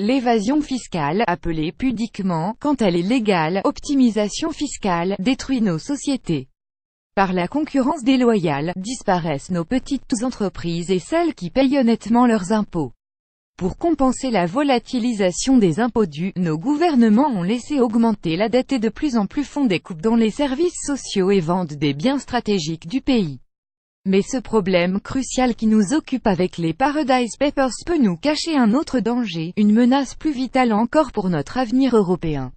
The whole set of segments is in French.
L'évasion fiscale, appelée pudiquement, quand elle est légale, optimisation fiscale, détruit nos sociétés. Par la concurrence déloyale, disparaissent nos petites entreprises et celles qui payent honnêtement leurs impôts. Pour compenser la volatilisation des impôts dus, nos gouvernements ont laissé augmenter la dette et de plus en plus font des coupes dans les services sociaux et vendent des biens stratégiques du pays. Mais ce problème crucial qui nous occupe avec les Paradise Papers peut nous cacher un autre danger, une menace plus vitale encore pour notre avenir européen.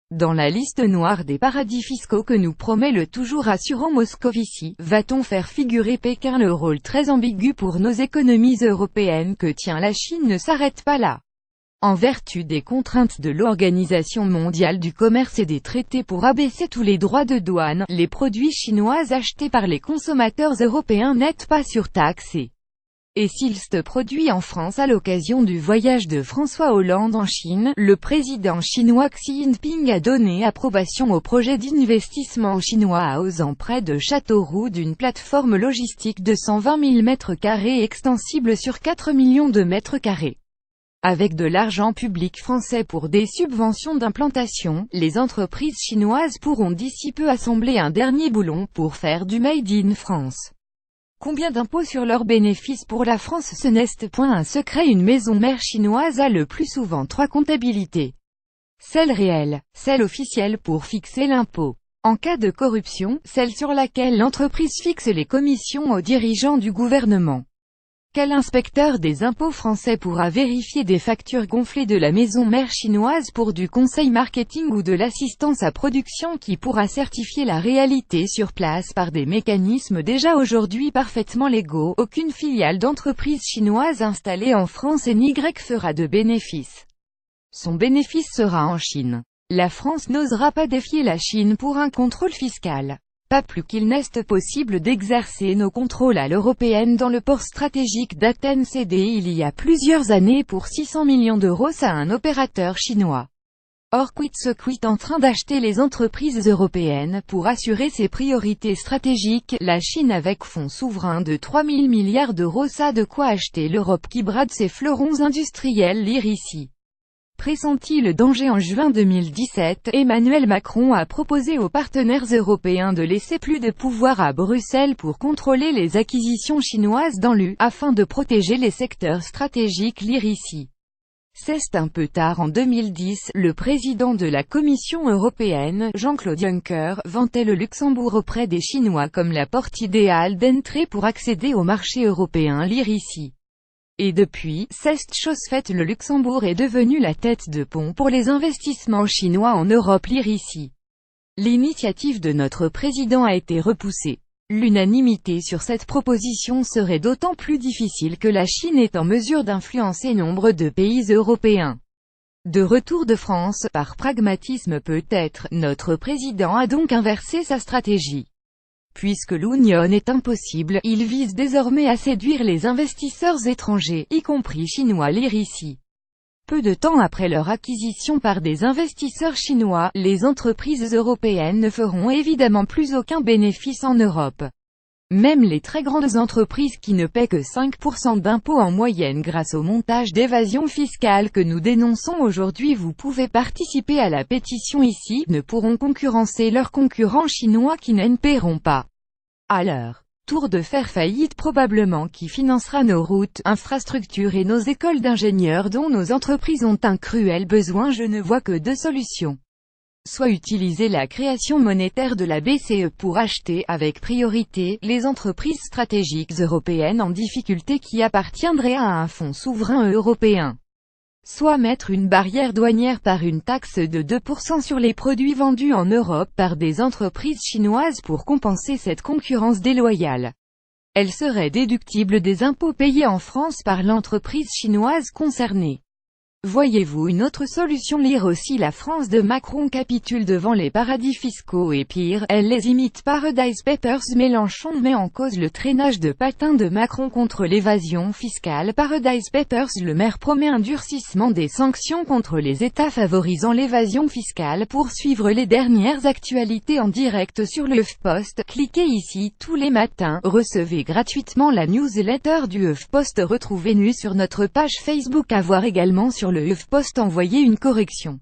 Dans la liste noire des paradis fiscaux que nous promet le toujours rassurant Moscovici, va-t-on faire figurer Pékin? Le rôle très ambigu pour nos économies européennes que tient la Chine ne s'arrête pas là. En vertu des contraintes de l'Organisation mondiale du commerce et des traités pour abaisser tous les droits de douane, les produits chinois achetés par les consommateurs européens n'êtes pas surtaxés. Et s'ils se produisent en France à l'occasion du voyage de François Hollande en Chine, le président chinois Xi Jinping a donné approbation au projet d'investissement chinois à Auzan près de Châteauroux d'une plateforme logistique de 120 000 m² extensible sur 4 millions de mètres carrés. Avec de l'argent public français pour des subventions d'implantation, les entreprises chinoises pourront d'ici peu assembler un dernier boulon pour faire du Made in France. Combien d'impôts sur leurs bénéfices pour la France? Ce n'est point un secret, une maison mère chinoise a le plus souvent 3 comptabilités. Celle réelle, celle officielle pour fixer l'impôt. En cas de corruption, celle sur laquelle l'entreprise fixe les commissions aux dirigeants du gouvernement. Quel inspecteur des impôts français pourra vérifier des factures gonflées de la maison mère chinoise pour du conseil marketing ou de l'assistance à production qui pourra certifier la réalité sur place par des mécanismes déjà aujourd'hui parfaitement légaux? Aucune filiale d'entreprise chinoise installée en France n'y fera de bénéfice. Son bénéfice sera en Chine. La France n'osera pas défier la Chine pour un contrôle fiscal. Pas plus qu'il n'est possible d'exercer nos contrôles à l'européenne dans le port stratégique d'Athènes cédé il y a plusieurs années pour 600 millions d'euros à un opérateur chinois. Or quid en train d'acheter les entreprises européennes pour assurer ses priorités stratégiques, la Chine avec fonds souverains de 3 000 milliards d'euros, ça de quoi acheter l'Europe qui brade ses fleurons industriels. Lire ici. Pressenti le danger en juin 2017, Emmanuel Macron a proposé aux partenaires européens de laisser plus de pouvoir à Bruxelles pour contrôler les acquisitions chinoises dans l'UE, afin de protéger les secteurs stratégiques. Lire ici. C'est un peu tard. En 2010, le président de la Commission européenne, Jean-Claude Juncker, vantait le Luxembourg auprès des Chinois comme la porte idéale d'entrée pour accéder au marché européen. Lire ici. Et depuis, c'est chose faite, le Luxembourg est devenu la tête de pont pour les investissements chinois en Europe. Lire ici. L'initiative de notre président a été repoussée. L'unanimité sur cette proposition serait d'autant plus difficile que la Chine est en mesure d'influencer nombre de pays européens. De retour de France, par pragmatisme peut-être, notre président a donc inversé sa stratégie. Puisque l'union est impossible, il vise désormais à séduire les investisseurs étrangers, y compris chinois. Lire ici. Peu de temps après leur acquisition par des investisseurs chinois, les entreprises européennes ne feront évidemment plus aucun bénéfice en Europe. Même les très grandes entreprises qui ne paient que 5% d'impôts en moyenne grâce au montage d'évasion fiscale que nous dénonçons aujourd'hui, vous pouvez participer à la pétition ici, ne pourront concurrencer leurs concurrents chinois qui ne paieront pas. À leur tour de faire faillite probablement, qui financera nos routes, infrastructures et nos écoles d'ingénieurs dont nos entreprises ont un cruel besoin. Je ne vois que 2 solutions. Soit utiliser la création monétaire de la BCE pour acheter, avec priorité, les entreprises stratégiques européennes en difficulté qui appartiendraient à un fonds souverain européen. Soit mettre une barrière douanière par une taxe de 2% sur les produits vendus en Europe par des entreprises chinoises pour compenser cette concurrence déloyale. Elle serait déductible des impôts payés en France par l'entreprise chinoise concernée. Voyez-vous une autre solution? Lire aussi. La France de Macron capitule devant les paradis fiscaux et pire, elle les imite. Paradise Papers. Mélenchon met en cause le traînage de patins de Macron contre l'évasion fiscale. Paradise Papers. Le maire promet un durcissement des sanctions contre les États favorisant l'évasion fiscale. Pour suivre les dernières actualités en direct sur le HuffPost, cliquez ici. Tous les matins, recevez gratuitement la newsletter du HuffPost. Retrouvez-nous sur notre page Facebook. À voir également sur le HuffPost envoyé une correction.